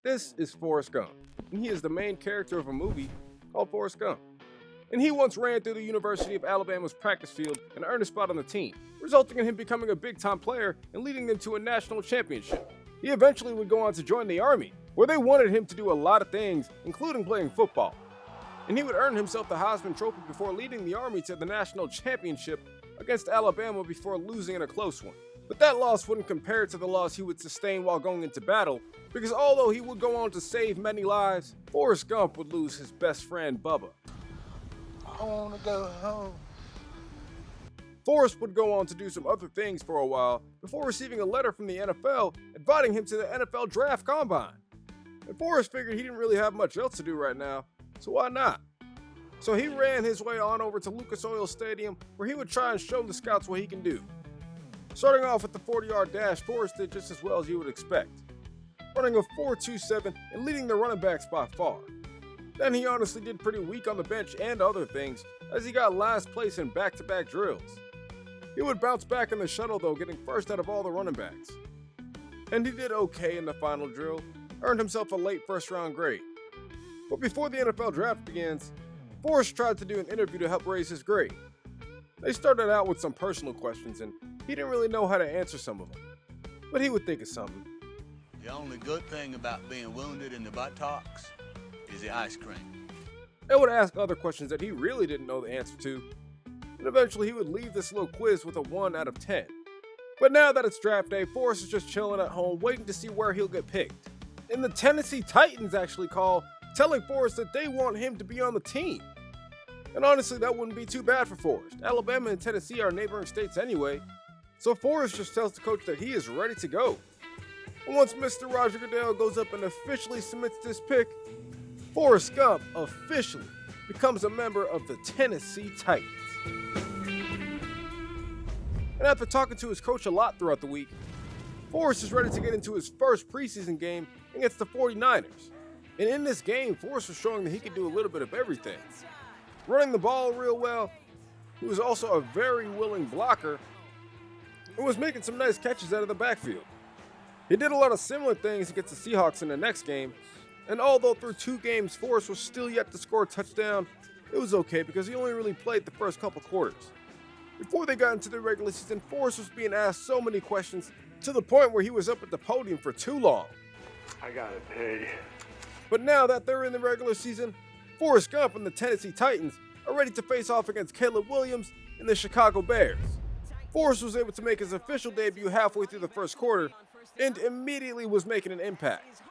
This is Forrest Gump, and he is the main character of a movie called Forrest Gump. And he once ran through the University of Alabama's practice field and earned a spot on the team, resulting in him becoming a big-time player and leading them to a national championship. He eventually would go on to join the Army, where they wanted him to do a lot of things, including playing football. And he would earn himself the Heisman Trophy before leading the Army to the national championship against Alabama before losing in a close one. But that loss wouldn't compare to the loss he would sustain while going into battle, because although he would go on to save many lives, Forrest Gump would lose his best friend Bubba. I wanna go home. Forrest would go on to do some other things for a while before receiving a letter from the NFL inviting him to the NFL Draft Combine. And Forrest figured he didn't really have much else to do right now, so why not? So he ran his way on over to Lucas Oil Stadium where he would try and show the scouts what he can do. Starting off with the 40-yard dash, Forrest did just as well as you would expect, running a 4.27 and leading the running backs by far. Then he honestly did pretty weak on the bench and other things, as he got last place in back-to-back drills. He would bounce back in the shuttle though, getting first out of all the running backs. And he did okay in the final drill, earned himself a late first-round grade. But before the NFL draft begins, Forrest tried to do an interview to help raise his grade. They started out with some personal questions, and he didn't really know how to answer some of them. But he would think of something. The only good thing about being wounded in the buttocks is the ice cream. They would ask other questions that he really didn't know the answer to, and eventually he would leave this little quiz with a 1 out of 10. But now that it's draft day, Forrest is just chilling at home waiting to see where he'll get picked. And the Tennessee Titans actually call, telling Forrest that they want him to be on the team. And honestly, that wouldn't be too bad for Forrest. Alabama and Tennessee are neighboring states anyway, so Forrest just tells the coach that he is ready to go. And once Mr. Roger Goodell goes up and officially submits this pick, Forrest Gump officially becomes a member of the Tennessee Titans. And after talking to his coach a lot throughout the week, Forrest is ready to get into his first preseason game against the 49ers. And in this game, Forrest was showing that he could do a little bit of everything. Running the ball real well, he was also a very willing blocker and was making some nice catches out of the backfield. He did a lot of similar things against the Seahawks in the next game, and although through 2 games Forrest was still yet to score a touchdown, it was okay because he only really played the first couple quarters. Before they got into the regular season, Forrest was being asked so many questions to the point where he was up at the podium for too long. I gotta pay. But now that they're in the regular season, Forrest Gump and the Tennessee Titans are ready to face off against Caleb Williams and the Chicago Bears. Forrest was able to make his official debut halfway through the first quarter and immediately was making an impact,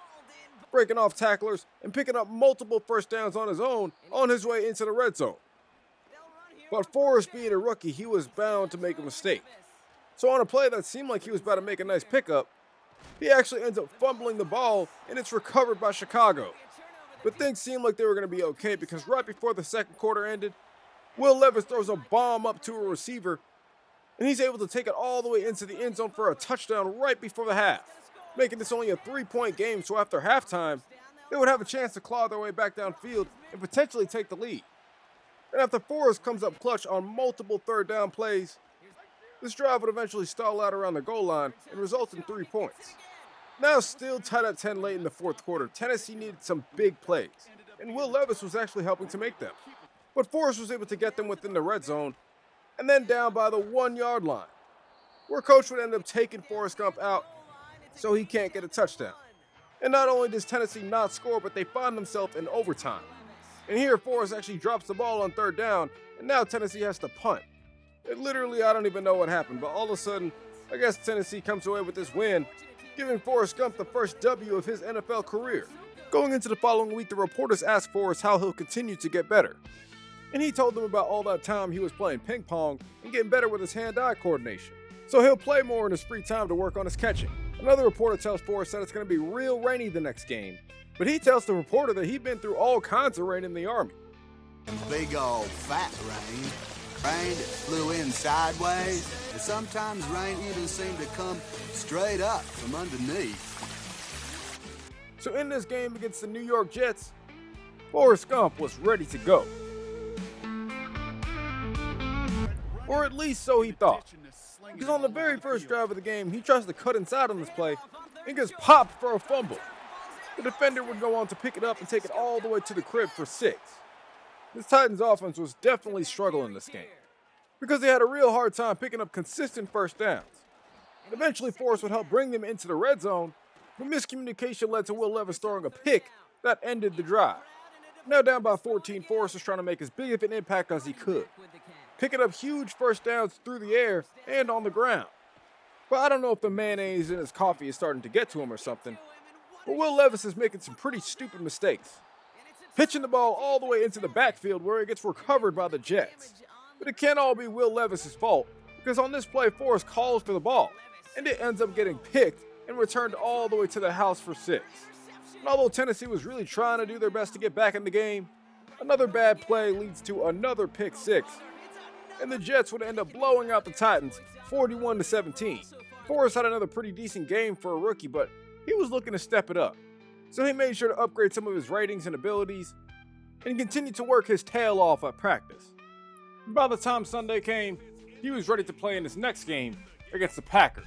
breaking off tacklers and picking up multiple first downs on his own on his way into the red zone. But Forrest being a rookie, he was bound to make a mistake. So on a play that seemed like he was about to make a nice pickup, he actually ends up fumbling the ball and it's recovered by Chicago. But things seemed like they were going to be okay because right before the second quarter ended, Will Levis throws a bomb up to a receiver and he's able to take it all the way into the end zone for a touchdown right before the half, making this only a 3-point game, so after halftime, they would have a chance to claw their way back downfield and potentially take the lead. And after Forrest comes up clutch on multiple third down plays, this drive would eventually stall out around the goal line and result in 3 points. Now still tied at 10 late in the fourth quarter, Tennessee needed some big plays, and Will Levis was actually helping to make them. But Forrest was able to get them within the red zone, and then down by the 1-yard line, where Coach would end up taking Forrest Gump out so he can't get a touchdown. And not only does Tennessee not score, but they find themselves in overtime. And here Forrest actually drops the ball on third down, and now Tennessee has to punt. And literally, I don't even know what happened, but all of a sudden, I guess Tennessee comes away with this win, giving Forrest Gump the first W of his NFL career. Going into the following week, the reporters asked Forrest how he'll continue to get better. And he told them about all that time he was playing ping pong and getting better with his hand-eye coordination. So he'll play more in his free time to work on his catching. Another reporter tells Forrest that it's going to be real rainy the next game, but he tells the reporter that he'd been through all kinds of rain in the Army. Big old fat rain that flew in sideways, and sometimes rain even seemed to come straight up from underneath. So in this game against the New York Jets, Forrest Gump was ready to go. Or at least so he thought. Because on the very first drive of the game, he tries to cut inside on this play and gets popped for a fumble. The defender would go on to pick it up and take it all the way to the crib for 6. This Titans offense was definitely struggling this game because they had a real hard time picking up consistent first downs. Eventually, Forrest would help bring them into the red zone, but miscommunication led to Will Levis throwing a pick that ended the drive. Now down by 14, Forrest was trying to make as big of an impact as he could, picking up huge first downs through the air and on the ground. But I don't know if the mayonnaise in his coffee is starting to get to him or something, but Will Levis is making some pretty stupid mistakes, pitching the ball all the way into the backfield where it gets recovered by the Jets. But it can't all be Will Levis' fault, because on this play, Forrest calls for the ball, and it ends up getting picked and returned all the way to the house for 6. And although Tennessee was really trying to do their best to get back in the game, another bad play leads to another pick 6, and the Jets would end up blowing out the Titans 41-17. Forrest had another pretty decent game for a rookie, but he was looking to step it up. So he made sure to upgrade some of his ratings and abilities and continued to work his tail off at practice. And by the time Sunday came, he was ready to play in his next game against the Packers.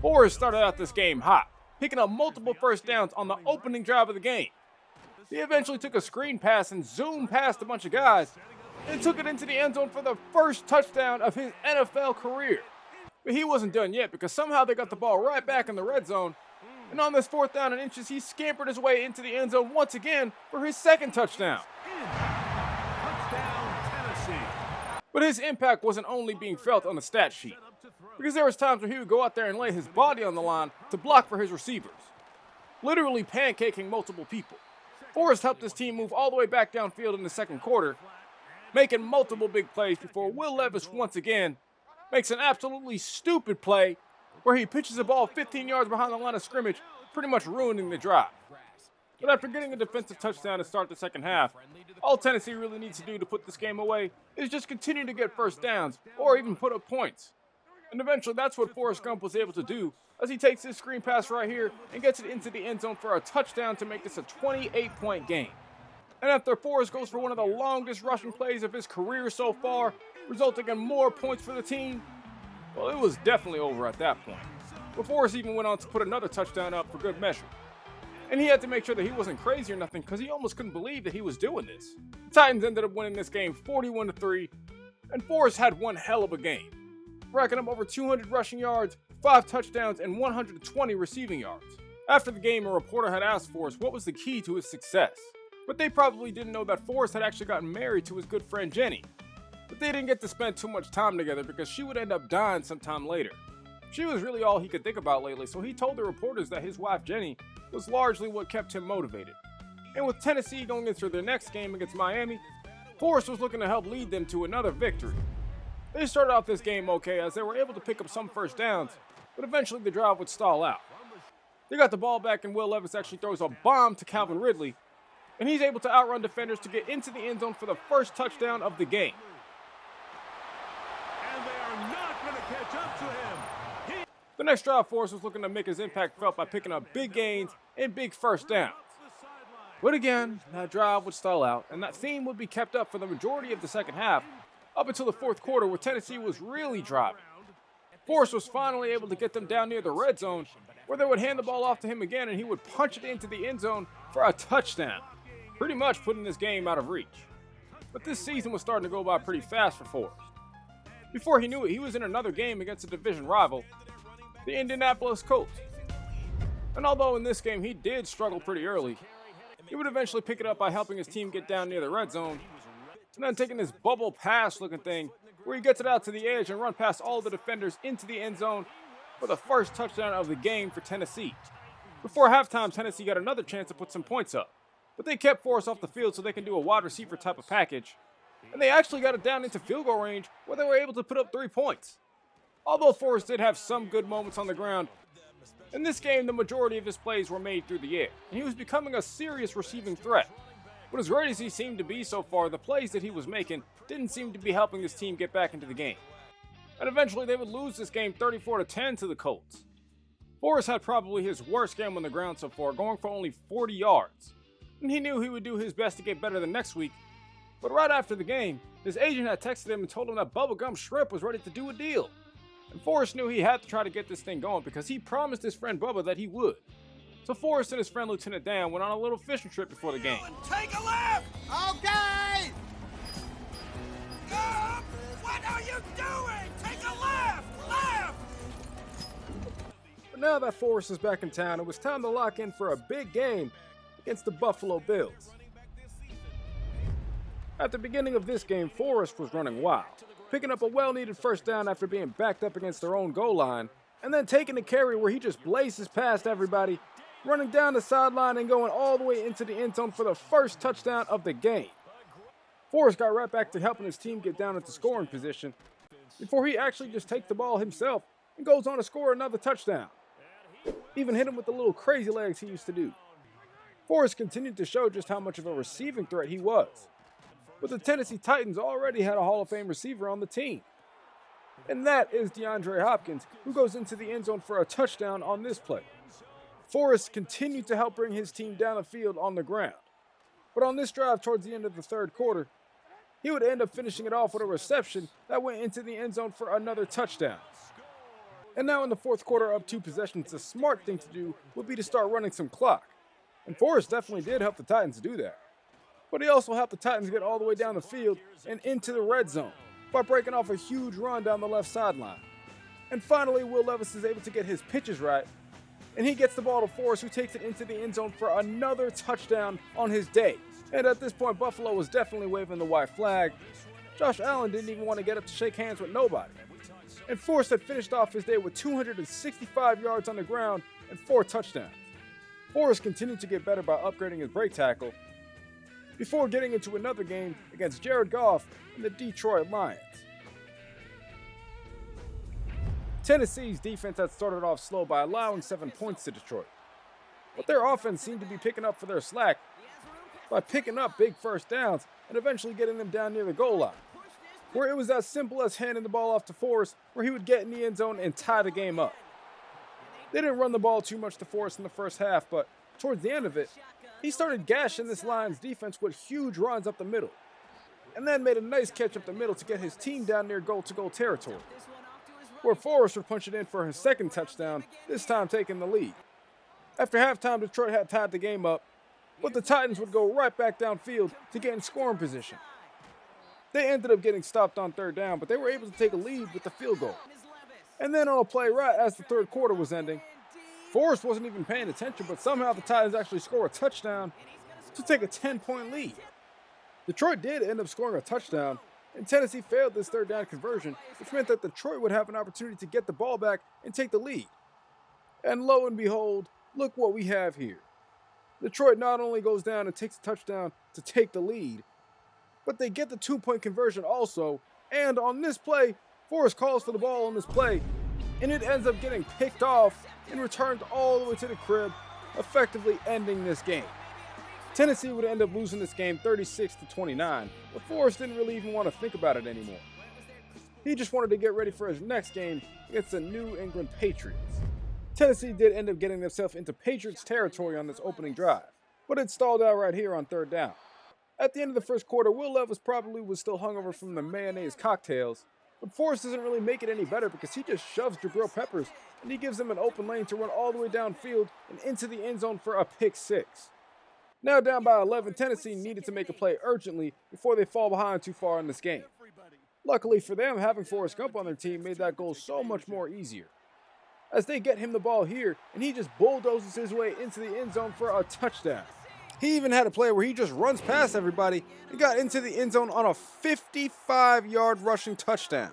Forrest started out this game hot, picking up multiple first downs on the opening drive of the game. He eventually took a screen pass and zoomed past a bunch of guys and took it into the end zone for the first touchdown of his NFL career. But he wasn't done yet because somehow they got the ball right back in the red zone, and on this 4th down and inches, he scampered his way into the end zone once again for his second touchdown. But his impact wasn't only being felt on the stat sheet, because there was times where he would go out there and lay his body on the line to block for his receivers, literally pancaking multiple people. Forrest helped his team move all the way back downfield in the second quarter, making multiple big plays before Will Levis once again makes an absolutely stupid play where he pitches the ball 15 yards behind the line of scrimmage, pretty much ruining the drive. But after getting a defensive touchdown to start the second half, all Tennessee really needs to do to put this game away is just continue to get first downs or even put up points. And eventually that's what Forrest Gump was able to do as he takes this screen pass right here and gets it into the end zone for a touchdown to make this a 28-point game. And after Forrest goes for one of the longest rushing plays of his career so far, resulting in more points for the team, well, it was definitely over at that point. But Forrest even went on to put another touchdown up for good measure. And he had to make sure that he wasn't crazy or nothing because he almost couldn't believe that he was doing this. The Titans ended up winning this game 41-3, and Forrest had one hell of a game, racking up over 200 rushing yards, 5 touchdowns, and 120 receiving yards. After the game, a reporter had asked Forrest what was the key to his success, but they probably didn't know that Forrest had actually gotten married to his good friend Jenny. But they didn't get to spend too much time together because she would end up dying sometime later. She was really all he could think about lately, so he told the reporters that his wife Jenny was largely what kept him motivated. And with Tennessee going into their next game against Miami, Forrest was looking to help lead them to another victory. They started off this game okay as they were able to pick up some first downs, but eventually the drive would stall out. They got the ball back and Will Levis actually throws a bomb to Calvin Ridley, and he's able to outrun defenders to get into the end zone for the first touchdown of the game. And they are not going to catch up to him. The next drive, Forrest was looking to make his impact felt by picking up big gains and big first downs. But again, that drive would stall out, and that theme would be kept up for the majority of the second half, up until the fourth quarter where Tennessee was really driving. Forrest was finally able to get them down near the red zone, where they would hand the ball off to him again and he would punch it into the end zone for a touchdown, pretty much putting this game out of reach. But this season was starting to go by pretty fast for Forrest. Before he knew it, he was in another game against a division rival, the Indianapolis Colts. And although in this game he did struggle pretty early, he would eventually pick it up by helping his team get down near the red zone, and then taking this bubble pass looking thing where he gets it out to the edge and run past all the defenders into the end zone for the first touchdown of the game for Tennessee. Before halftime, Tennessee got another chance to put some points up, but they kept Forrest off the field so they can do a wide receiver type of package, and they actually got it down into field goal range where they were able to put up 3 points. Although Forrest did have some good moments on the ground, in this game the majority of his plays were made through the air, and he was becoming a serious receiving threat. But as great as he seemed to be so far, the plays that he was making didn't seem to be helping his team get back into the game. And eventually they would lose this game 34-10 to the Colts. Forrest had probably his worst game on the ground so far, going for only 40 yards. And he knew he would do his best to get better the next week. But right after the game, his agent had texted him and told him that Bubblegum Shrimp was ready to do a deal. And Forrest knew he had to try to get this thing going because he promised his friend Bubba that he would. So Forrest and his friend Lieutenant Dan went on a little fishing trip before the game. Take a left! Okay! What are you doing? Take a left! Left! But now that Forrest is back in town, it was time to lock in for a big game against the Buffalo Bills. At the beginning of this game, Forrest was running wild, picking up a well-needed first down after being backed up against their own goal line, and then taking a carry where he just blazes past everybody, running down the sideline and going all the way into the end zone for the first touchdown of the game. Forrest got right back to helping his team get down into scoring position before he actually just takes the ball himself and goes on to score another touchdown. Even hit him with the little crazy legs he used to do. Forrest continued to show just how much of a receiving threat he was. But the Tennessee Titans already had a Hall of Fame receiver on the team. And that is DeAndre Hopkins, who goes into the end zone for a touchdown on this play. Forrest continued to help bring his team down the field on the ground. But on this drive towards the end of the third quarter, he would end up finishing it off with a reception that went into the end zone for another touchdown. And now in the fourth quarter, up 2 possessions, the smart thing to do would be to start running some clock. And Forrest definitely did help the Titans do that. But he also helped the Titans get all the way down the field and into the red zone by breaking off a huge run down the left sideline. And finally, Will Levis is able to get his pitches right, and he gets the ball to Forrest, who takes it into the end zone for another touchdown on his day. And at this point, Buffalo was definitely waving the white flag. Josh Allen didn't even want to get up to shake hands with nobody. And Forrest had finished off his day with 265 yards on the ground and 4 touchdowns. Forrest continued to get better by upgrading his break tackle before getting into another game against Jared Goff and the Detroit Lions. Tennessee's defense had started off slow by allowing 7 points to Detroit, but their offense seemed to be picking up for their slack by picking up big first downs and eventually getting them down near the goal line, where it was as simple as handing the ball off to Forrest, where he would get in the end zone and tie the game up. They didn't run the ball too much to Forrest in the first half, but towards the end of it, he started gashing this Lions defense with huge runs up the middle, and then made a nice catch up the middle to get his team down near goal-to-goal territory, where Forrest would punch it in for his second touchdown, this time taking the lead. After halftime, Detroit had tied the game up, but the Titans would go right back downfield to get in scoring position. They ended up getting stopped on third down, but they were able to take a lead with the field goal. And then on a play right as the third quarter was ending, Forrest wasn't even paying attention, but somehow the Titans actually score a touchdown to take a 10-point lead. Detroit did end up scoring a touchdown, and Tennessee failed this third down conversion, which meant that Detroit would have an opportunity to get the ball back and take the lead. And lo and behold, look what we have here. Detroit not only goes down and takes a touchdown to take the lead, but they get the 2-point conversion also, and on this play, Forrest calls for the ball on this play, and it ends up getting picked off and returned all the way to the crib, effectively ending this game. Tennessee would end up losing this game 36-29, but Forrest didn't really even want to think about it anymore. He just wanted to get ready for his next game against the New England Patriots. Tennessee did end up getting themselves into Patriots territory on this opening drive, but it stalled out right here on third down. At the end of the first quarter, Will Levis probably was still hungover from the mayonnaise cocktails, but Forrest doesn't really make it any better because he just shoves Jabril Peppers and he gives him an open lane to run all the way downfield and into the end zone for a pick 6. Now down by 11, Tennessee needed to make a play urgently before they fall behind too far in this game. Luckily for them, having Forrest Gump on their team made that goal so much more easier, as they get him the ball here and he just bulldozes his way into the end zone for a touchdown. He even had a play where he just runs past everybody and got into the end zone on a 55-yard rushing touchdown.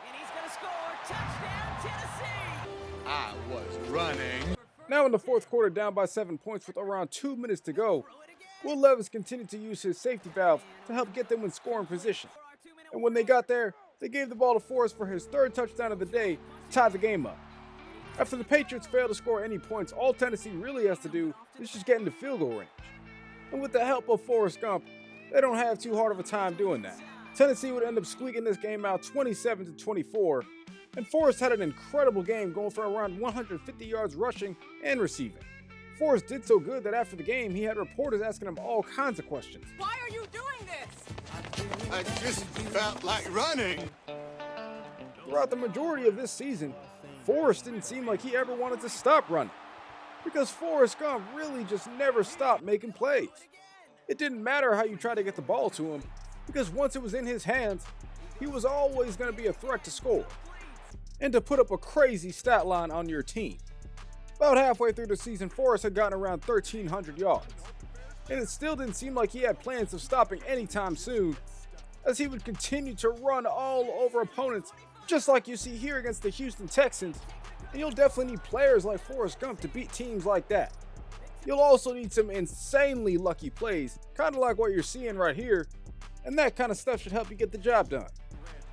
And he's going to score. Touchdown, Tennessee! I was running. Now in the fourth quarter, down by 7 points with around 2 minutes to go, Will Levis continued to use his safety valve to help get them in scoring position. And when they got there, they gave the ball to Forrest for his third touchdown of the day to tie the game up. After the Patriots fail to score any points, all Tennessee really has to do is just get into field goal range. And with the help of Forrest Gump, they don't have too hard of a time doing that. Tennessee would end up squeaking this game out 27-24, and Forrest had an incredible game going for around 150 yards rushing and receiving. Forrest did so good that after the game, he had reporters asking him all kinds of questions. Why are you doing this? I just felt like running. Throughout the majority of this season, Forrest didn't seem like he ever wanted to stop running. because Forrest Gump really just never stopped making plays. It didn't matter how you tried to get the ball to him, because once it was in his hands, he was always going to be a threat to score and to put up a crazy stat line on your team. About halfway through the season, Forrest had gotten around 1,300 yards, and it still didn't seem like he had plans of stopping anytime soon, as he would continue to run all over opponents, just like you see here against the Houston Texans, and you'll definitely need players like Forrest Gump to beat teams like that. You'll also need some insanely lucky plays, kind of like what you're seeing right here, and that kind of stuff should help you get the job done.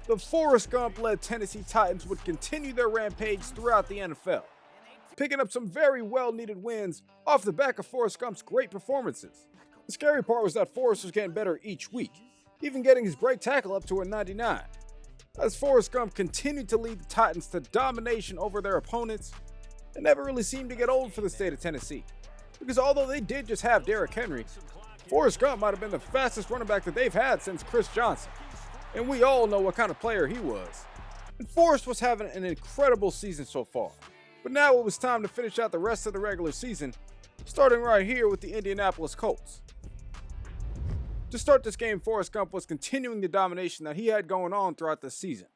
The Forrest Gump-led Tennessee Titans would continue their rampage throughout the NFL, picking up some very well-needed wins off the back of Forrest Gump's great performances. The scary part was that Forrest was getting better each week, even getting his break tackle up to a 99. As Forrest Gump continued to lead the Titans to domination over their opponents, it never really seemed to get old for the state of Tennessee, because although they did just have Derrick Henry, Forrest Gump might have been the fastest running back that they've had since Chris Johnson, and we all know what kind of player he was. And Forrest was having an incredible season so far, but now it was time to finish out the rest of the regular season, starting right here with the Indianapolis Colts. To start this game, Forrest Gump was continuing the domination that he had going on throughout the season,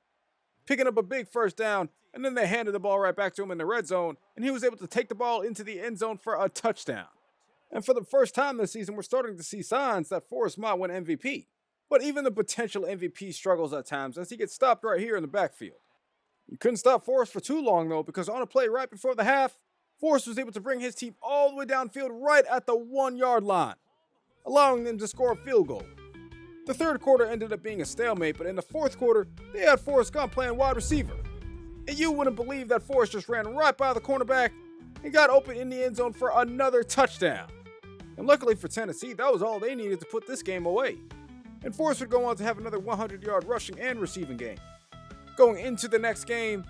picking up a big first down, and then they handed the ball right back to him in the red zone, and he was able to take the ball into the end zone for a touchdown. And for the first time this season, we're starting to see signs that Forrest might win MVP. But even the potential MVP struggles at times as he gets stopped right here in the backfield. You couldn't stop Forrest for too long though, because on a play right before the half, Forrest was able to bring his team all the way downfield right at the 1-yard line, allowing them to score a field goal. The third quarter ended up being a stalemate, but in the fourth quarter, they had Forrest Gump playing wide receiver. And you wouldn't believe that Forrest just ran right by the cornerback and got open in the end zone for another touchdown. And luckily for Tennessee, that was all they needed to put this game away. And Forrest would go on to have another 100-yard rushing and receiving game. Going into the next game,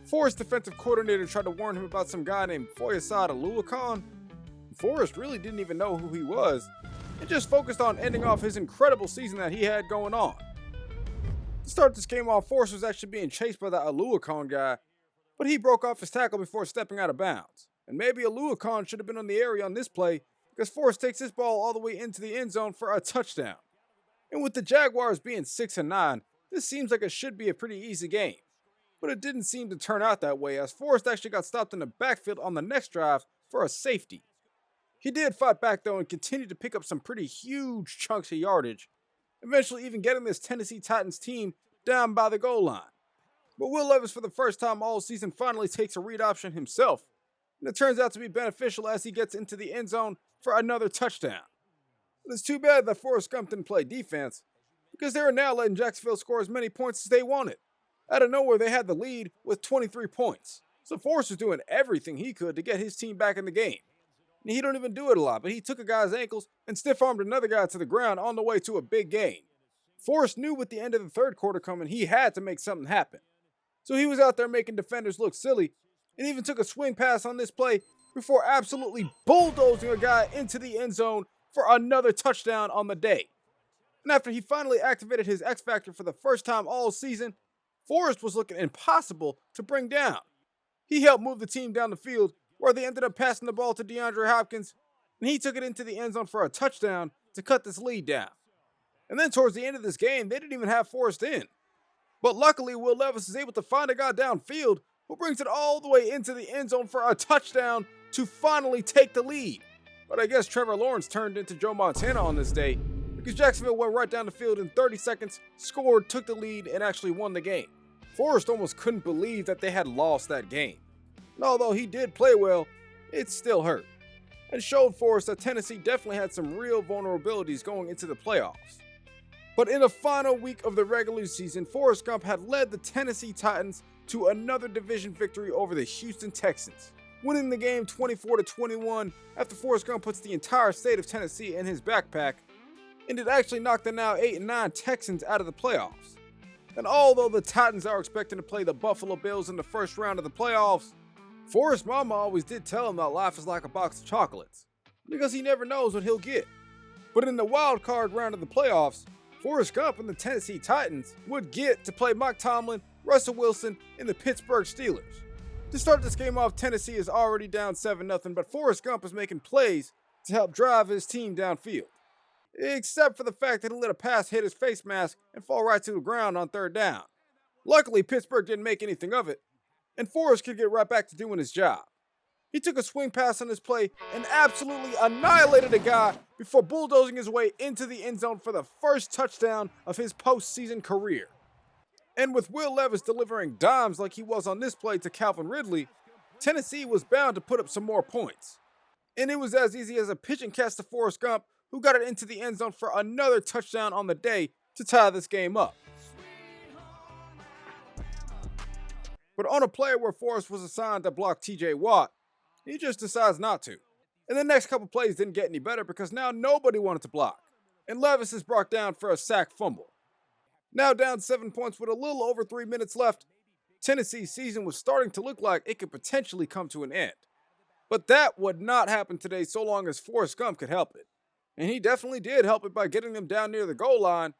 Forrest's defensive coordinator tried to warn him about some guy named Foyesade Oluokun. Forrest really didn't even know who he was, and just focused on ending off his incredible season that he had going on. To start this game off, Forrest was actually being chased by that Oluokun guy, but he broke off his tackle before stepping out of bounds. And maybe Oluokun should have been on the area on this play, because Forrest takes this ball all the way into the end zone for a touchdown. And with the Jaguars being 6-9, this seems like it should be a pretty easy game. But it didn't seem to turn out that way, as Forrest actually got stopped in the backfield on the next drive for a safety. He did fight back though and continued to pick up some pretty huge chunks of yardage, eventually even getting this Tennessee Titans team down by the goal line. But Will Levis, for the first time all season, finally takes a read option himself, and it turns out to be beneficial as he gets into the end zone for another touchdown. But it's too bad that Forrest Gump didn't play defense, because they were now letting Jacksonville score as many points as they wanted. Out of nowhere, they had the lead with 23 points. So Forrest was doing everything he could to get his team back in the game. And he don't even do it a lot, but he took a guy's ankles and stiff-armed another guy to the ground on the way to a big gain. Forrest knew with the end of the third quarter coming, he had to make something happen. So he was out there making defenders look silly, and even took a swing pass on this play before absolutely bulldozing a guy into the end zone for another touchdown on the day. And after he finally activated his X Factor for the first time all season, Forrest was looking impossible to bring down. He helped move the team down the field, where they ended up passing the ball to DeAndre Hopkins, and he took it into the end zone for a touchdown to cut this lead down. And then towards the end of this game, they didn't even have Forrest in. But luckily, Will Levis is able to find a guy downfield who brings it all the way into the end zone for a touchdown to finally take the lead. But I guess Trevor Lawrence turned into Joe Montana on this day, because Jacksonville went right down the field in 30 seconds, scored, took the lead, and actually won the game. Forrest almost couldn't believe that they had lost that game. And although he did play well, it still hurt, and showed Forrest that Tennessee definitely had some real vulnerabilities going into the playoffs. But in the final week of the regular season, Forrest Gump had led the Tennessee Titans to another division victory over the Houston Texans, winning the game 24-21 after Forrest Gump puts the entire state of Tennessee in his backpack, and it actually knocked the now 8-9 Texans out of the playoffs. And although the Titans are expecting to play the Buffalo Bills in the first round of the playoffs, Forrest's mama always did tell him that life is like a box of chocolates, because he never knows what he'll get. But in the wild card round of the playoffs, Forrest Gump and the Tennessee Titans would get to play Mike Tomlin, Russell Wilson, and the Pittsburgh Steelers. To start this game off, Tennessee is already down 7-0, but Forrest Gump is making plays to help drive his team downfield. Except for the fact that he let a pass hit his face mask and fall right to the ground on 3rd down. Luckily, Pittsburgh didn't make anything of it, and Forrest could get right back to doing his job. He took a swing pass on this play and absolutely annihilated a guy before bulldozing his way into the end zone for the first touchdown of his postseason career. And with Will Levis delivering dimes like he was on this play to Calvin Ridley, Tennessee was bound to put up some more points. And it was as easy as a pitch and catch to Forrest Gump, who got it into the end zone for another touchdown on the day to tie this game up. But on a play where Forrest was assigned to block TJ Watt, he just decides not to. And the next couple plays didn't get any better because now nobody wanted to block. And Levis is brought down for a sack fumble. Now down 7 points with a little over 3 minutes left, Tennessee's season was starting to look like it could potentially come to an end. But that would not happen today so long as Forrest Gump could help it. And he definitely did help it by getting them down near the goal line,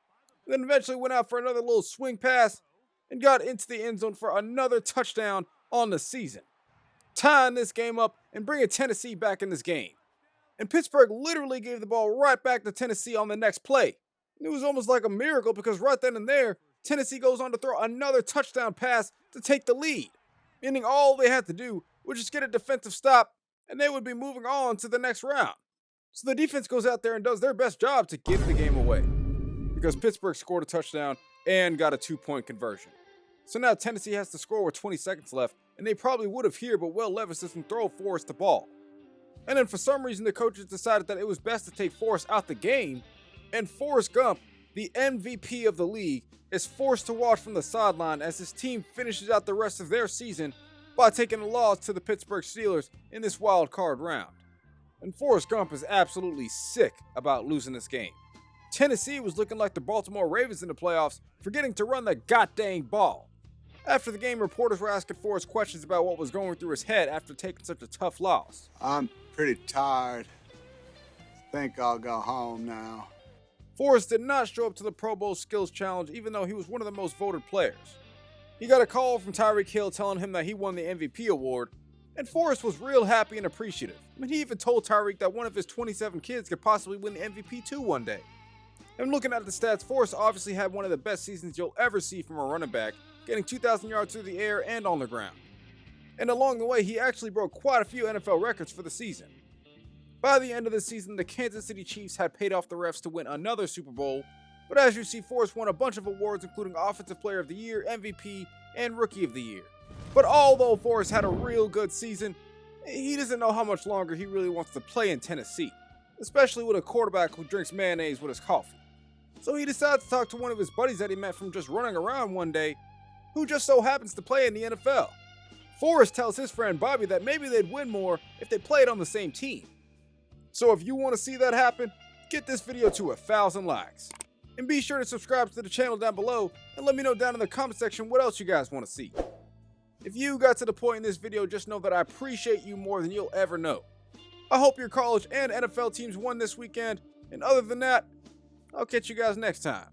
then eventually went out for another little swing pass and got into the end zone for another touchdown on the season, tying this game up and bringing Tennessee back in this game. And Pittsburgh literally gave the ball right back to Tennessee on the next play. It was almost like a miracle because right then and there, Tennessee goes on to throw another touchdown pass to take the lead, meaning all they had to do was just get a defensive stop and they would be moving on to the next round. So the defense goes out there and does their best job to give the game away because Pittsburgh scored a touchdown and got a 2-point conversion. So now Tennessee has to score with 20 seconds left, and they probably would have here, but Will Levis doesn't throw Forrest the ball. And then for some reason, the coaches decided that it was best to take Forrest out the game, and Forrest Gump, the MVP of the league, is forced to watch from the sideline as his team finishes out the rest of their season by taking a loss to the Pittsburgh Steelers in this wild card round. And Forrest Gump is absolutely sick about losing this game. Tennessee was looking like the Baltimore Ravens in the playoffs, forgetting to run the goddamn ball. After the game, reporters were asking Forrest questions about what was going through his head after taking such a tough loss. I'm pretty tired. Think I'll go home now. Forrest did not show up to the Pro Bowl Skills Challenge even though he was one of the most voted players. He got a call from Tyreek Hill telling him that he won the MVP award, and Forrest was real happy and appreciative. I mean, he even told Tyreek that one of his 27 kids could possibly win the MVP too one day. And looking at the stats, Forrest obviously had one of the best seasons you'll ever see from a running back, getting 2,000 yards through the air and on the ground. And along the way, he actually broke quite a few NFL records for the season. By the end of the season, the Kansas City Chiefs had paid off the refs to win another Super Bowl, but as you see, Forrest won a bunch of awards including Offensive Player of the Year, MVP, and Rookie of the Year. But although Forrest had a real good season, he doesn't know how much longer he really wants to play in Tennessee, especially with a quarterback who drinks mayonnaise with his coffee. So he decides to talk to one of his buddies that he met from just running around one day, who just so happens to play in the NFL. Forrest tells his friend Bobby that maybe they'd win more if they played on the same team. So if you want to see that happen, get this video to 1,000 likes. And be sure to subscribe to the channel down below and let me know down in the comment section what else you guys want to see. If you got to the point in this video, just know that I appreciate you more than you'll ever know. I hope your college and NFL teams won this weekend, and other than that, I'll catch you guys next time.